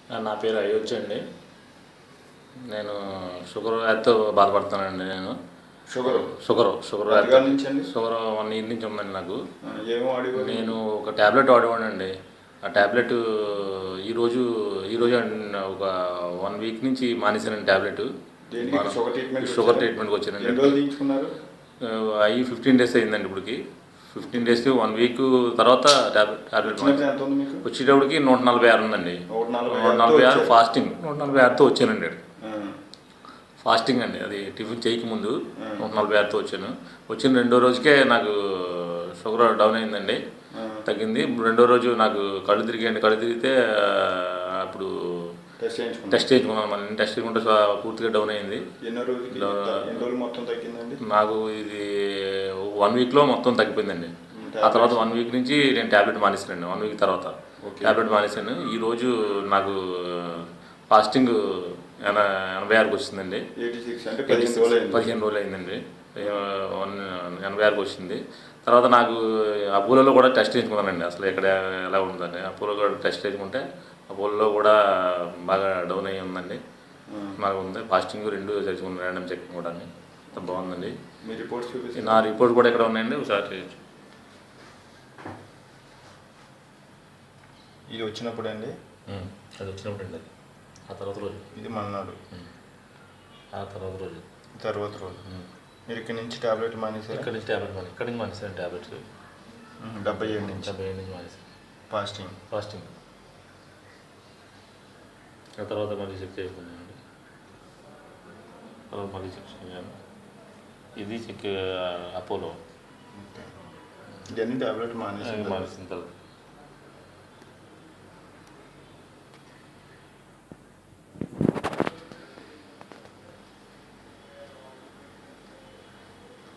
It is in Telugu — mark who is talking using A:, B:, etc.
A: నా పేరు అయోధ్య అండి. నేను షుగర్ వ్యాధితో బాధపడుతున్నానండి. నేను షుగర్ వ్యాధి షుగర్ 1 ఇయర్ నుంచి ఉందండి నాకు. నేను ఒక ట్యాబ్లెట్ వాడేవాడినండి. ఆ ట్యాబ్లెట్ ఈరోజు ఒక 1 వీక్ నుంచి మానేశానండి ట్యాబ్లెట్. షుగర్ ట్రీట్మెంట్కి వచ్చానండి. అయ్యి 15 డేస్ అయిందండి. ఇప్పటికి 15 డేస్కి 1 వీక్ తర్వాత ట్యాబ్లెట్ వచ్చేటప్పటికి 146 ఉందండి. 146 ఫాస్టింగ్. 146తో వచ్చానండి. ఫాస్టింగ్ అండి, అది టిఫిన్ చేయకముందు 146తో వచ్చాను. వచ్చిన 2వ రోజుకే నాకు షుగర్ డౌన్ అయిందండి, తగ్గింది. 2వ రోజు నాకు కళ్ళు తిరిగితే అప్పుడు టెస్ట్ చేయించుకున్నాను. మళ్ళీ టెస్ట్ చేసుకుంటే పూర్తిగా డౌన్ అయింది. నాకు ఇది 1 వీక్లో మొత్తం తగ్గిపోయిందండి. ఆ తర్వాత 1 వీక్ నుంచి నేను ట్యాబ్లెట్ మానేసానండి. 1 వీక్ తర్వాత ట్యాబ్లెట్ మానేసాను. ఈరోజు నాకు ఫాస్టింగ్ 86కి వచ్చిందండి. 15 రోజులు అయిందండి. 86కి వచ్చింది. తర్వాత నాకు అపోలోలో కూడా టెస్ట్ చేయించుకున్నానండి, అసలు ఇక్కడ ఎలా ఉందని. అపోలో కూడా టెస్ట్ చేయించుకుంటే అపోలోలో కూడా బాగా డౌన్ అయ్యి ఉందండి. బాగా ఉంది. ఫాస్టింగ్ 2 చేయించుకున్నాను, ర్యాండమ్ చెకింగ్ కూడా బాగుందండి. నా రిపోర్ట్ కూడా ఇక్కడ ఉన్నాయండి, ఒకసారి చేయొచ్చు.
B: ఇది వచ్చినప్పుడు అండి,
A: అది వచ్చినప్పుడు అండి. ఆ తర్వాత రోజు
B: ఇది మన్నాడు,
A: ఆ తర్వాత రోజు
B: మీరు ఇక్కడి నుంచి ట్యాబ్లెట్ మానేసారు?
A: ఇక్కడి నుంచి మానేసాను ట్యాబ్లెట్స్.
B: 77 నుంచి
A: మానేసాను
B: ఫాస్టింగ్.
A: ఆ తర్వాత మళ్ళీ చెక్ చేసుకున్నానండి. తర్వాత మళ్ళీ చెక్ చేయాను. ఇది చెక్ అపోలో.
B: ఇవన్నీ ట్యాబ్లెట్ మానేసిన
A: తర్వాత